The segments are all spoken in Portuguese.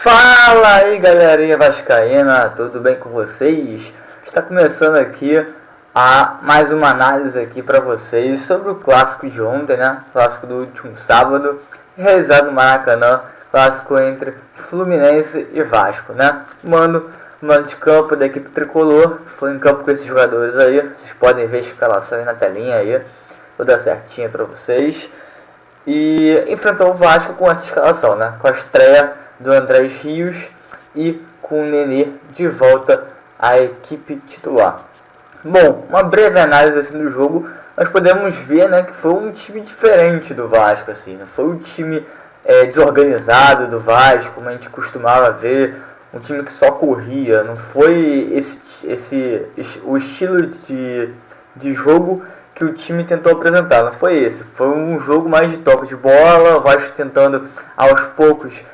Fala aí, galerinha vascaína, tudo bem com vocês? Está começando aqui mais uma análise aqui para vocês sobre o clássico de ontem, né? Clássico do último sábado, realizado no Maracanã, clássico entre Fluminense e Vasco, né? Mano de campo da equipe tricolor, que foi em campo com esses jogadores aí, vocês podem ver a escalação aí na telinha aí, toda certinha para vocês. E enfrentou o Vasco com essa escalação, né? Com a estreia do Andrés Rios e com o Nenê de volta à equipe titular. Bom, uma breve análise assim do jogo, nós podemos ver, né, que foi um time diferente do Vasco, assim, né? Foi um time desorganizado do Vasco, como a gente costumava ver, um time que só corria, não foi o estilo de jogo que o time tentou apresentar, não foi esse. Foi um jogo mais de toque de bola, o Vasco tentando aos poucos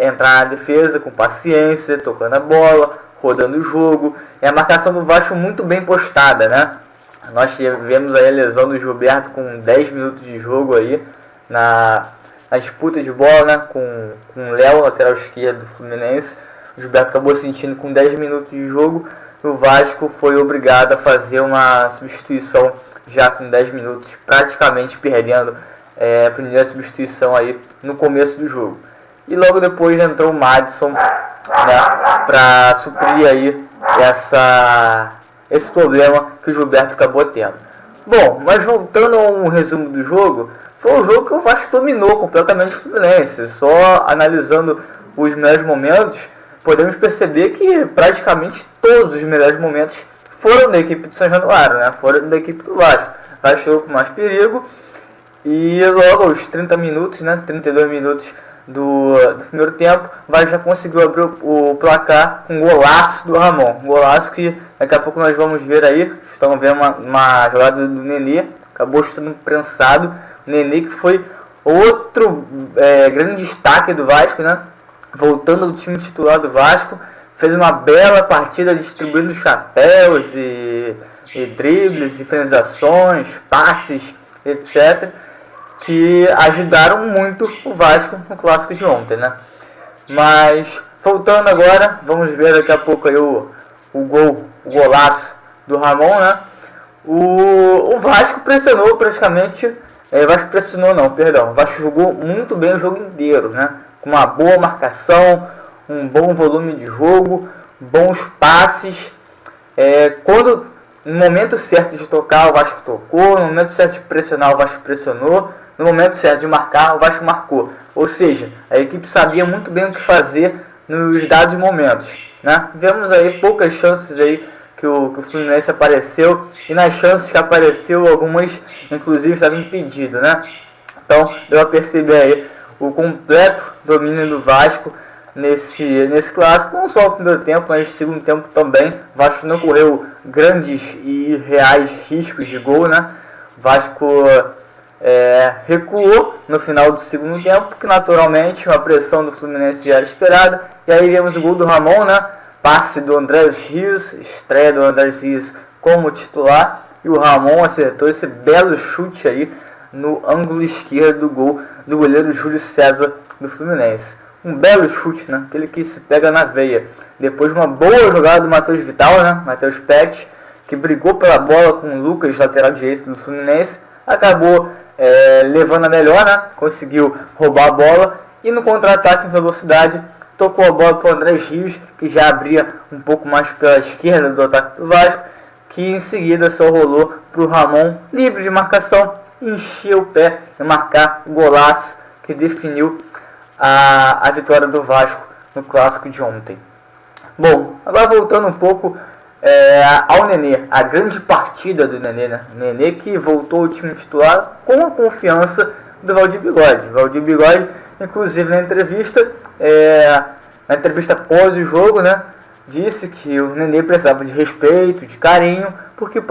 entrar na defesa com paciência, tocando a bola, rodando o jogo, e a marcação do Vasco muito bem postada, né? Nós tivemos aí a lesão do Gilberto com 10 minutos de jogo aí na disputa de bola, né? Com o Léo, lateral esquerdo do Fluminense. O Gilberto acabou sentindo com 10 minutos de jogo, e o Vasco foi obrigado a fazer uma substituição já com 10 minutos, praticamente perdendo a primeira substituição aí no começo do jogo. E logo depois entrou o Madison, né, para suprir aí esse problema que o Gilberto acabou tendo. Bom, mas voltando ao resumo do jogo, foi um jogo que o Vasco dominou completamente o Fluminense. Só analisando os melhores momentos, podemos perceber que praticamente todos os melhores momentos foram da equipe de São Januário, né? Foram da equipe do Vasco. O Vasco chegou com mais perigo e logo aos 30 minutos, né, 32 minutos do primeiro tempo, o Vasco já conseguiu abrir o placar com um golaço do Ramon. Um golaço que daqui a pouco nós vamos ver aí. Estamos vendo uma jogada do Nenê, acabou estando prensado. O Nenê que foi outro grande destaque do Vasco, né? Voltando ao time titular do Vasco, fez uma bela partida distribuindo chapéus e dribles, e finalizações, passes, etc., que ajudaram muito o Vasco no clássico de ontem, né? Mas voltando agora, vamos ver daqui a pouco aí o golaço do Ramon, né? O Vasco pressionou praticamente, o Vasco jogou muito bem o jogo inteiro, né? Com uma boa marcação, um bom volume de jogo, bons passes. Quando no momento certo de tocar, o Vasco tocou, no momento certo de pressionar, o Vasco pressionou, no momento certo de marcar, o Vasco marcou. Ou seja, a equipe sabia muito bem o que fazer nos dados momentos, né? Vemos aí poucas chances aí que o Fluminense apareceu, e nas chances que apareceu, algumas inclusive estavam impedidas, né? Então deu a perceber aí o completo domínio do Vasco nesse clássico, não só no primeiro tempo, mas no segundo tempo também. O Vasco não correu grandes e reais riscos de gol, né? O Vasco recuou no final do segundo tempo, que naturalmente a pressão do Fluminense já era esperada, e aí vemos o gol do Ramon, né? Passe do Andrés Rios, estreia do Andrés Rios como titular, e o Ramon acertou esse belo chute aí no ângulo esquerdo do gol do goleiro Júlio César do Fluminense. Um belo chute, né? Aquele que se pega na veia. Depois de uma boa jogada do Matheus Vital, né? Matheus Pet, que brigou pela bola com o Lucas, lateral direito do Fluminense, acabou levando a melhor, né? Conseguiu roubar a bola e no contra-ataque em velocidade tocou a bola para o Andrés Rios, que já abria um pouco mais pela esquerda do ataque do Vasco, que em seguida só rolou para o Ramon, livre de marcação, encheu o pé e marcar o golaço que definiu a vitória do Vasco no clássico de ontem. Bom, agora voltando um pouco ao Nenê, a grande partida do Nenê, né? O Nenê que voltou ao time titular com a confiança do Valdir Bigode. Valdir Bigode, inclusive na entrevista após o jogo, né, disse que o Nenê precisava de respeito, de carinho, porque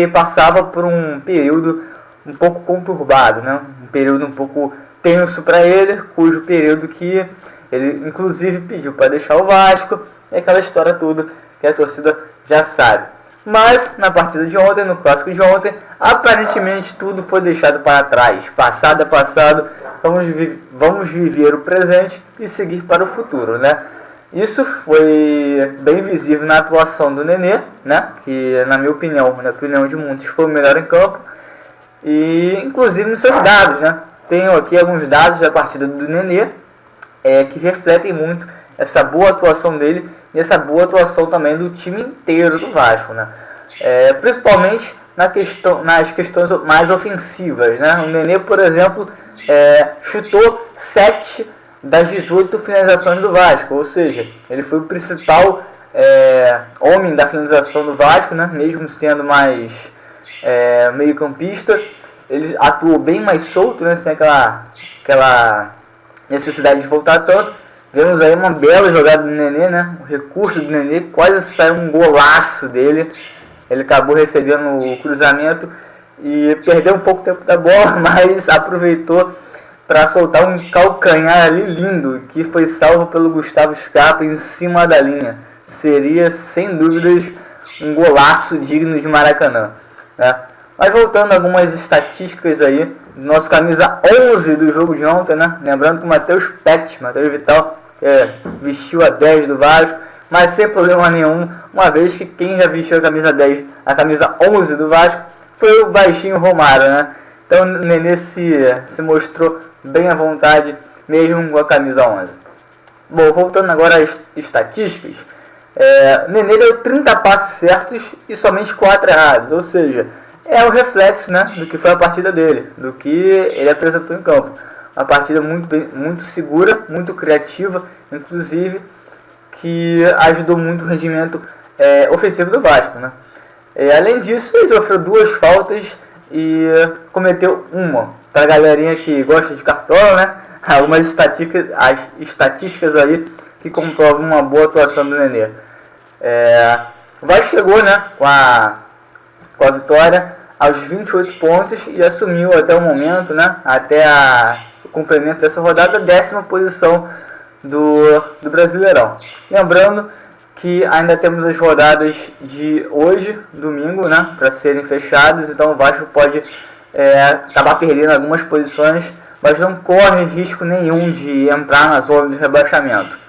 passava por um período um pouco conturbado, né? Um período um pouco tenso para ele, cujo período que ele inclusive pediu para deixar o Vasco, e aquela história toda que a torcida já sabe. Mas na partida de ontem, no clássico de ontem, aparentemente tudo foi deixado para trás. Passado é passado, vamos viver o presente e seguir para o futuro, né? Isso foi bem visível na atuação do Nenê, né? Que na minha opinião, na opinião de muitos, foi o melhor em campo. E inclusive nos seus dados, né? Tenho aqui alguns dados da partida do Nenê que refletem muito essa boa atuação dele e essa boa atuação também do time inteiro do Vasco, né? Principalmente nas questões mais ofensivas, né? O Nenê, por exemplo, chutou 7 das 18 finalizações do Vasco, ou seja, ele foi o principal homem da finalização do Vasco, né? Mesmo sendo mais meio campista, ele atuou bem mais solto, né? Sem aquela necessidade de voltar tanto. Vemos aí uma bela jogada do Nenê, né? O recurso do Nenê, quase saiu um golaço dele. Ele acabou recebendo o cruzamento e perdeu um pouco tempo da bola, mas aproveitou para soltar um calcanhar ali lindo, que foi salvo pelo Gustavo Scarpa em cima da linha. Seria, sem dúvidas, um golaço digno de Maracanã, né? Mas voltando a algumas estatísticas aí, nosso camisa 11 do jogo de ontem, né? Lembrando que o Matheus Vital vestiu a 10 do Vasco, mas sem problema nenhum, uma vez que quem já vestiu a camisa 10, a camisa 11 do Vasco, foi o baixinho Romário, né? Então o Nenê se mostrou bem à vontade, mesmo com a camisa 11. Bom, voltando agora às estatísticas, Nenê deu 30 passes certos e somente 4 errados, ou seja, é o reflexo, né, do que foi a partida dele, do que ele apresentou em campo. Uma partida muito segura, muito criativa, inclusive, que ajudou muito o rendimento ofensivo do Vasco, né? Além disso, ele sofreu 2 faltas e cometeu uma. Para a galerinha que gosta de cartola, né? Algumas estatísticas aí que comprovam uma boa atuação do Nenê. O Vasco chegou, né, com a vitória aos 28 pontos e assumiu até o momento, né, até o complemento dessa rodada, a 10ª posição do Brasileirão. Lembrando que ainda temos as rodadas de hoje, domingo, né, para serem fechadas, então o Vasco pode acabar perdendo algumas posições, mas não corre risco nenhum de entrar na zona de rebaixamento.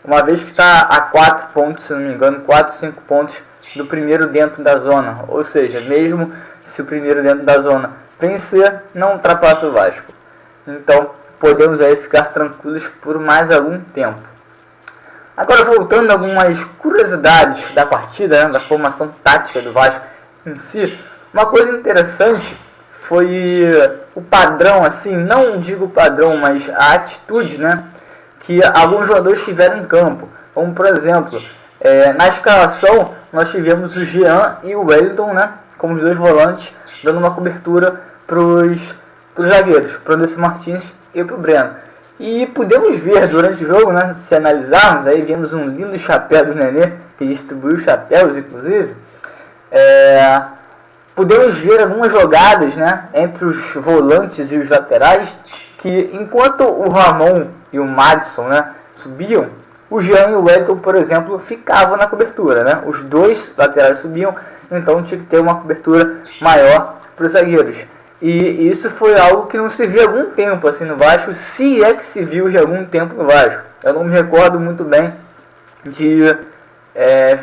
Uma vez que está a 4 pontos, se não me engano, 4, 5 pontos do primeiro dentro da zona, ou seja, mesmo se o primeiro dentro da zona vencer, não ultrapassa o Vasco. Então podemos aí ficar tranquilos por mais algum tempo. Agora voltando a algumas curiosidades da partida, né, da formação tática do Vasco em si, uma coisa interessante foi o padrão, assim, não digo padrão, mas a atitude, né, que alguns jogadores tiveram em campo. Como por exemplo, na escalação nós tivemos o Jean e o Wellington, né, como os 2 volantes, dando uma cobertura para os zagueiros, para o Anderson Martins e para o Breno. E podemos ver durante o jogo, né, se analisarmos, aí vimos um lindo chapéu do Nenê, que distribuiu chapéus inclusive. Podemos ver algumas jogadas, né, entre os volantes e os laterais, que enquanto o Ramon e o Madison, né, subiam, o Jean e o Wellington, por exemplo, ficavam na cobertura, né? Os 2 laterais subiam, então tinha que ter uma cobertura maior para os zagueiros. E isso foi algo que não se viu há algum tempo assim no Vasco, se é que se viu de algum tempo no Vasco. Eu não me recordo muito bem de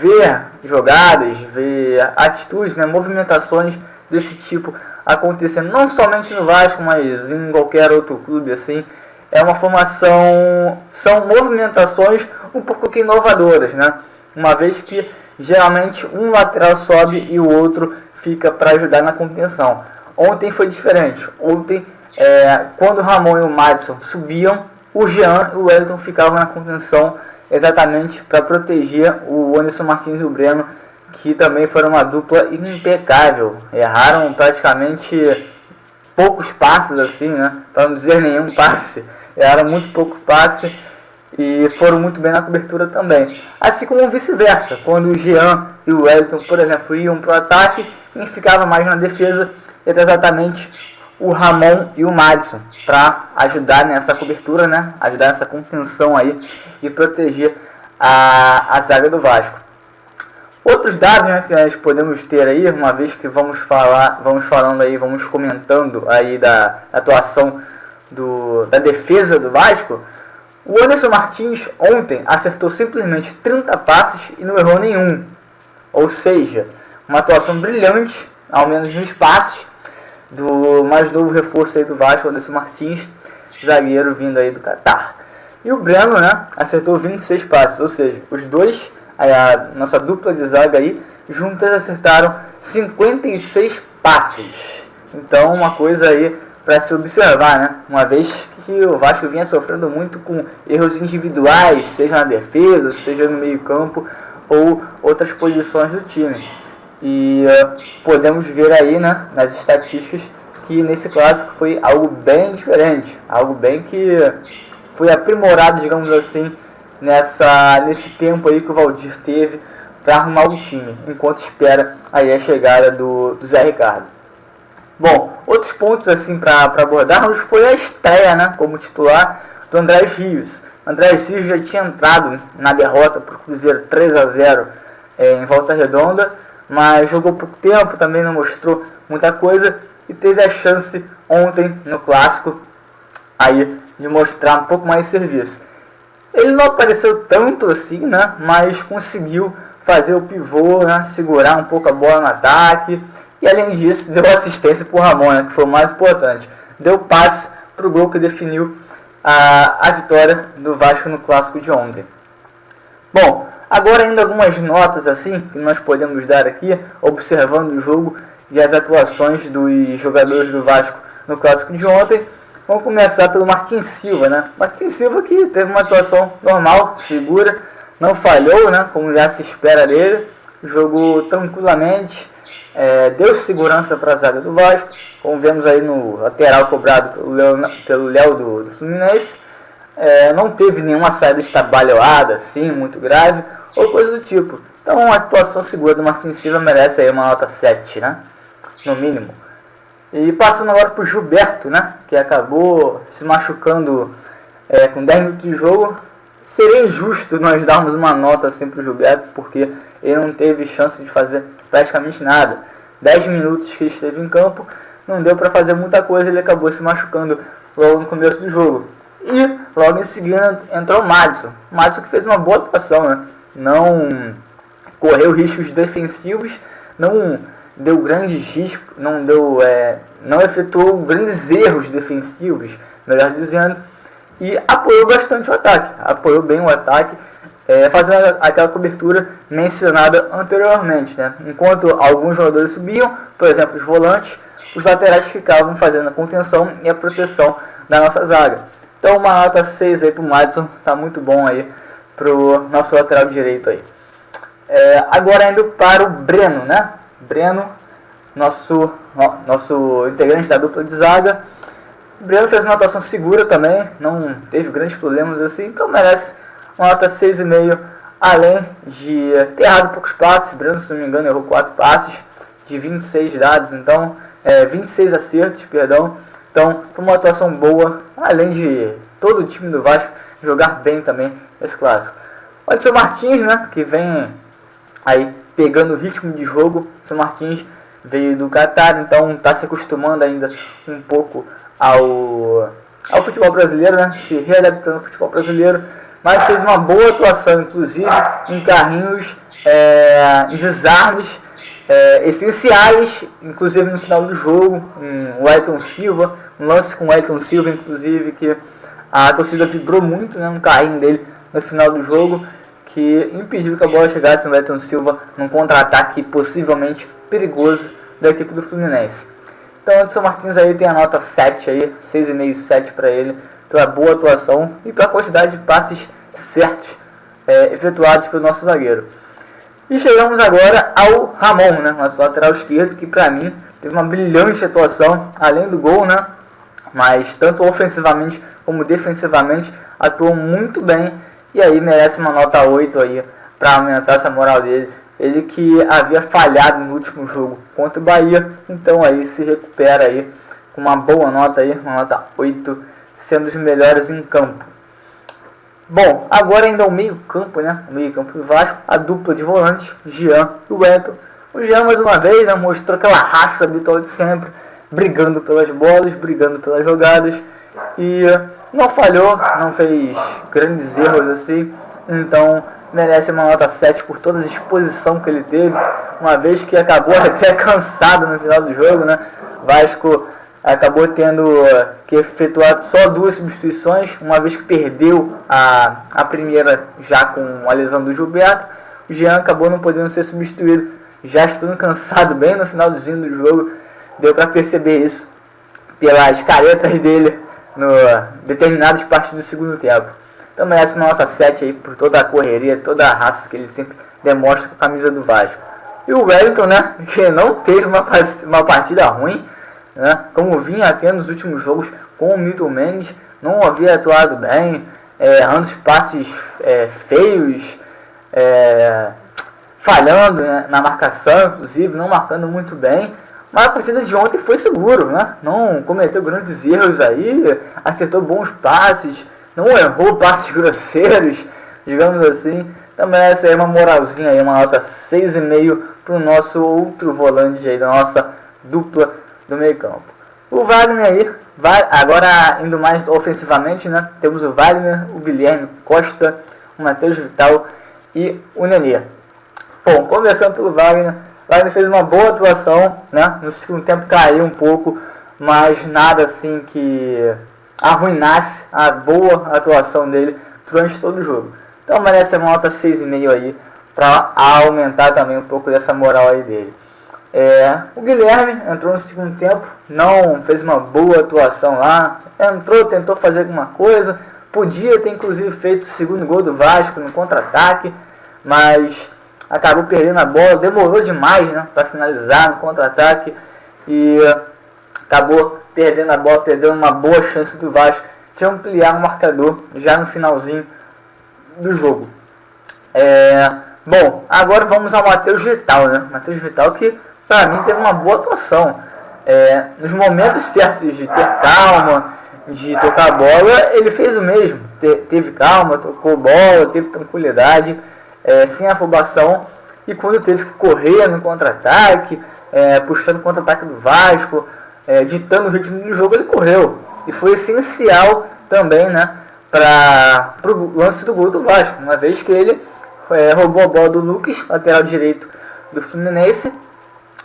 ver jogadas, ver atitudes, né, movimentações desse tipo acontecendo, não somente no Vasco, mas em qualquer outro clube assim. É uma formação, são movimentações um pouco inovadoras, né? Uma vez que geralmente um lateral sobe e o outro fica para ajudar na contenção. Ontem foi diferente. Ontem, quando o Ramon e o Madison subiam, o Jean e o Wellington ficavam na contenção exatamente para proteger o Anderson Martins e o Breno, que também foram uma dupla impecável. Erraram praticamente poucos passes, assim, né? Para não dizer nenhum passe. Era muito pouco passe e foram muito bem na cobertura também. Assim como vice-versa, quando o Jean e o Wellington, por exemplo, iam para o ataque, quem ficava mais na defesa era exatamente o Ramon e o Madison, para ajudar nessa cobertura, né? Ajudar nessa contenção aí e proteger a zaga do Vasco. Outros dados, né, que nós podemos ter aí, uma vez que vamos falando aí, vamos comentando aí da atuação da defesa do Vasco. O Anderson Martins ontem acertou simplesmente 30 passes e não errou nenhum. Ou seja, uma atuação brilhante, ao menos nos passes, do mais novo reforço aí do Vasco, Anderson Martins, zagueiro vindo aí do Catar. E o Breno, né, acertou 26 passes, ou seja, os dois, a nossa dupla de zaga aí, juntas acertaram 56 passes. Então, uma coisa aí para se observar, né? Uma vez que o Vasco vinha sofrendo muito com erros individuais, seja na defesa, seja no meio-campo ou outras posições do time. E podemos ver aí, né, nas estatísticas que nesse clássico foi algo bem diferente, algo bem que foi aprimorado, digamos assim, nesse tempo aí que o Valdir teve para arrumar o time, enquanto espera aí a chegada do Zé Ricardo. Bom, outros pontos assim para abordarmos foi a estreia, né, como titular do Andrés Rios. O Andrés Rios já tinha entrado na derrota para o Cruzeiro 3-0 em Volta Redonda, mas jogou pouco tempo, também não mostrou muita coisa e teve a chance ontem no clássico aí de mostrar um pouco mais de serviço. Ele não apareceu tanto assim, né, mas conseguiu fazer o pivô, né, segurar um pouco a bola no ataque. E além disso, deu assistência para o Ramon, né, que foi o mais importante. Deu passe para o gol que definiu a vitória do Vasco no clássico de ontem. Bom, agora ainda algumas notas assim que nós podemos dar aqui, observando o jogo e as atuações dos jogadores do Vasco no clássico de ontem. Vamos começar pelo Martin Silva, né? Martin Silva que teve uma atuação normal, segura, não falhou, né, como já se espera dele, jogou tranquilamente. Deu segurança para a zaga do Vasco, como vemos aí no lateral cobrado pelo Léo do Fluminense. Não teve nenhuma saída estabalhoada, assim, muito grave, ou coisa do tipo. Então a atuação segura do Martin Silva merece aí uma nota 7, né? No mínimo. E passando agora para o Gilberto, né, que acabou se machucando com 10 minutos de jogo. Seria injusto nós darmos uma nota assim para o Gilberto, porque ele não teve chance de fazer praticamente nada. 10 minutos que ele esteve em campo, não deu para fazer muita coisa, ele acabou se machucando logo no começo do jogo. E logo em seguida entrou o Madison. O Madison que fez uma boa atuação, né? Não correu riscos defensivos, não deu grandes riscos, não efetuou grandes erros defensivos, melhor dizendo, e apoiou bastante o ataque, apoiou bem o ataque, fazendo aquela cobertura mencionada anteriormente, né? Enquanto alguns jogadores subiam, por exemplo os volantes, os laterais ficavam fazendo a contenção e a proteção da nossa zaga. Então uma nota 6 aí para o Madison, tá muito bom aí para o nosso lateral direito aí. Agora indo para o Breno, né? Breno, nosso integrante da dupla de zaga. O Breno fez uma atuação segura também, não teve grandes problemas assim, então merece uma nota 6,5, além de ter errado poucos passes. O Breno, se não me engano, errou 4 passes de 26 dados, então 26 acertos, perdão. Então, foi uma atuação boa, além de todo o time do Vasco jogar bem também nesse clássico. O Anderson Martins, né, que vem aí pegando o ritmo de jogo. O Anderson Martins veio do Catar, então está se acostumando ainda um pouco ao futebol brasileiro, né, se readaptando ao futebol brasileiro, mas fez uma boa atuação, inclusive em carrinhos, desarmes essenciais, inclusive no final do jogo, o Ayrton Silva, um lance com o Ayrton Silva, inclusive, que a torcida vibrou muito, né, um carrinho dele no final do jogo, que impediu que a bola chegasse no Ayrton Silva num contra-ataque possivelmente perigoso da equipe do Fluminense. Então o Anderson Martins aí tem a nota 7 aí, 6,5, 7 para ele, pela boa atuação e pela quantidade de passes certos efetuados pelo nosso zagueiro. E chegamos agora ao Ramon, né, nosso lateral esquerdo, que para mim teve uma brilhante atuação, além do gol, né, mas tanto ofensivamente como defensivamente atuou muito bem, e aí merece uma nota 8 aí para aumentar essa moral dele. Ele que havia falhado no último jogo contra o Bahia, então aí se recupera aí com uma boa nota aí, uma nota 8, sendo os melhores em campo. Bom, agora ainda o meio campo, né? O meio campo do Vasco, a dupla de volantes, Jean e o Wellington. O Jean, mais uma vez, né, mostrou aquela raça habitual de sempre, brigando pelas bolas, brigando pelas jogadas, e não falhou, não fez grandes erros assim, então merece uma nota 7 por toda a exposição que ele teve, uma vez que acabou até cansado no final do jogo, né? Vasco acabou tendo que efetuar só 2 substituições, uma vez que perdeu a primeira já com a lesão do Gilberto. O Jean acabou não podendo ser substituído, já estando cansado bem no finalzinho do jogo, deu para perceber isso pelas caretas dele no determinadas partes do segundo tempo. Então merece uma nota 7 aí por toda a correria, toda a raça que ele sempre demonstra com a camisa do Vasco. E o Wellington, né, que não teve uma partida ruim, né, como vinha tendo nos últimos jogos com o Milton Mendes, não havia atuado bem, errando passes feios, falhando, né, na marcação, inclusive, não marcando muito bem. Mas a partida de ontem foi seguro, né? Não cometeu grandes erros aí, acertou bons passes, não errou passes grosseiros, digamos assim. Também essa aí é uma moralzinha aí, uma nota 6,5 para o nosso outro volante aí, da nossa dupla do meio campo. O Wagner aí, agora indo mais ofensivamente, né? Temos o Wagner, o Guilherme Costa, o Matheus Vital e o Nenê. Bom, começando pelo Wagner, Wagner fez uma boa atuação, né? No segundo tempo caiu um pouco, mas nada assim que arruinasse a boa atuação dele durante todo o jogo. Então merece uma nota 6,5 aí, para aumentar também um pouco dessa moral aí dele. O Guilherme entrou no segundo tempo, não fez uma boa atuação lá, entrou, tentou fazer alguma coisa, podia ter inclusive feito o segundo gol do Vasco no contra-ataque, mas acabou perdendo a bola, demorou demais, né, para finalizar no contra-ataque e acabou perdendo a bola, perdendo uma boa chance do Vasco de ampliar o marcador já no finalzinho do jogo. Bom, agora vamos ao Matheus Vital, né? Matheus Vital que para mim teve uma boa atuação. Nos momentos certos de ter calma, de tocar a bola, ele fez o mesmo. Teve calma, tocou bola, teve tranquilidade, sem afobação. E quando teve que correr no contra-ataque, puxando o contra-ataque do Vasco, ditando o ritmo do jogo, ele correu. E foi essencial também, né, para o lance do gol do Vasco, uma vez que ele roubou a bola do Lucas, lateral direito do Fluminense,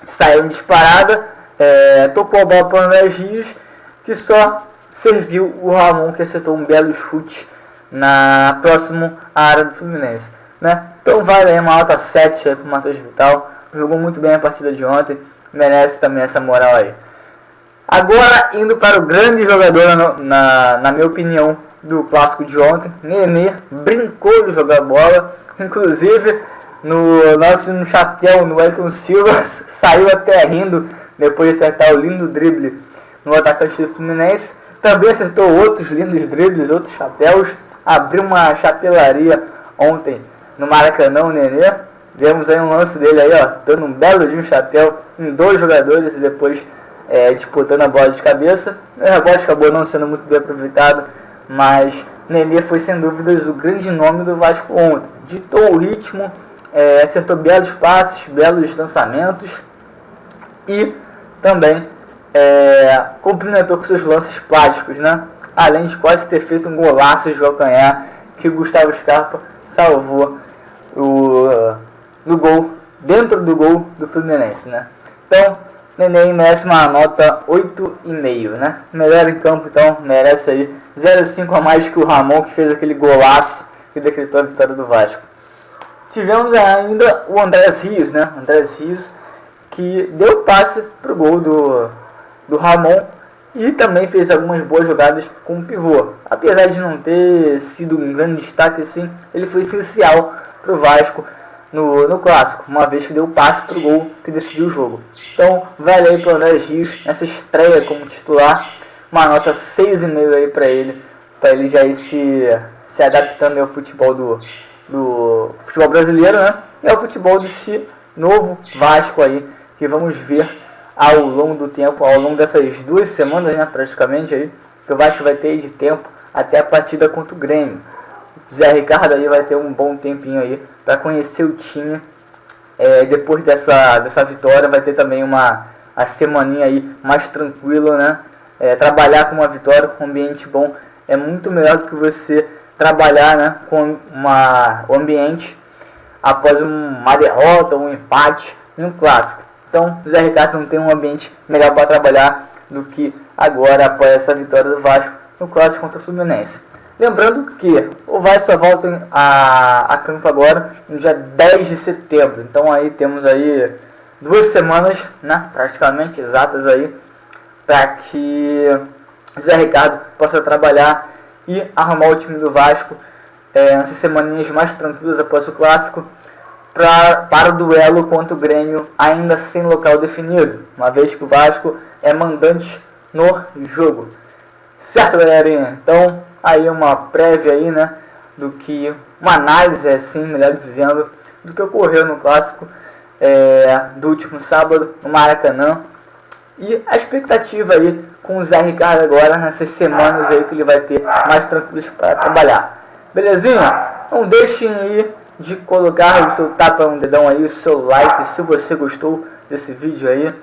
saiu em disparada, tocou a bola para o André Rios, que só serviu o Ramon, que acertou um belo chute na próxima área do Fluminense, né? Então vale aí uma nota 7 para o Matheus Vital, jogou muito bem a partida de ontem, merece também essa moral aí. Agora indo para o grande jogador, na minha opinião, do clássico de ontem, Nenê brincou de jogar bola, inclusive no lance no chapéu no Wellington Silva, saiu até rindo depois de acertar o lindo drible no atacante do Fluminense. Também acertou outros lindos dribles, outros chapéus, abriu uma chapelaria ontem no Maracanã, o Nenê. Vemos aí um lance dele aí, ó, dando um belo de um chapéu em 2 jogadores e depois disputando a bola de cabeça. O rebote acabou não sendo muito bem aproveitado, mas Nenê foi sem dúvidas o grande nome do Vasco ontem. Ditou o ritmo, acertou belos passes, belos lançamentos e também cumprimentou com seus lances plásticos, né? Além de quase ter feito um golaço de calcanhar que o Gustavo Scarpa salvou no gol, dentro do gol do Fluminense, né? Então, Nenê merece uma nota 8,5, né? Melhor em campo, então, merece aí 0,5 a mais que o Ramon, que fez aquele golaço que decretou a vitória do Vasco. Tivemos ainda o Andrés Rios, né? Andrés Rios, que deu passe para o gol do Ramon e também fez algumas boas jogadas com o pivô. Apesar de não ter sido um grande destaque assim, ele foi essencial para o Vasco no clássico, uma vez que deu passe para o gol que decidiu o jogo. Então, vale aí para o Andrés Rios, nessa estreia como titular, uma nota 6,5 aí para ele já ir se adaptando ao futebol do futebol brasileiro, né? E ao futebol desse novo Vasco aí, que vamos ver ao longo do tempo, ao longo dessas 2 semanas, né, praticamente aí, que o Vasco vai ter de tempo até a partida contra o Grêmio. Zé Ricardo aí vai ter um bom tempinho aí para conhecer o time. Depois dessa vitória vai ter também a semaninha aí mais tranquila, né? Trabalhar com uma vitória, com um ambiente bom, é muito melhor do que você trabalhar, né, com o ambiente após uma derrota ou um empate em um clássico. Então o Zé Ricardo não tem um ambiente melhor para trabalhar do que agora após essa vitória do Vasco no clássico contra o Fluminense. Lembrando que o Vasco só volta a campo agora no dia 10 de setembro. Então aí temos aí 2 semanas, né, praticamente exatas aí, para que Zé Ricardo possa trabalhar e arrumar o time do Vasco nessas semaninhas mais tranquilas após o clássico para o duelo contra o Grêmio ainda sem local definido, uma vez que o Vasco é mandante no jogo. Certo, galerinha? Então aí uma prévia aí, né, do que uma análise, assim, melhor dizendo, do que ocorreu no clássico do último sábado no Maracanã. E a expectativa aí com o Zé Ricardo agora, nessas semanas aí que ele vai ter mais tranquilos para trabalhar. Belezinha? Não deixem aí de colocar o seu tapa no dedão aí, o seu like, se você gostou desse vídeo aí.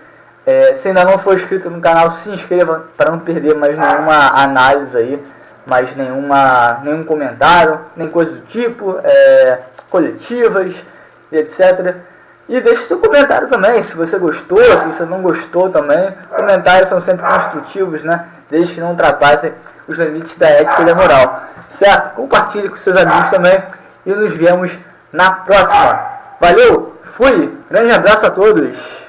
Se ainda não for inscrito no canal, se inscreva para não perder mais nenhuma análise aí, mais nenhum comentário, nem coisa do tipo, coletivas e etc. E deixe seu comentário também, se você gostou, se você não gostou também. Comentários são sempre construtivos, né? Desde que não ultrapassem os limites da ética e da moral. Certo? Compartilhe com seus amigos também. E nos vemos na próxima. Valeu, fui, grande abraço a todos.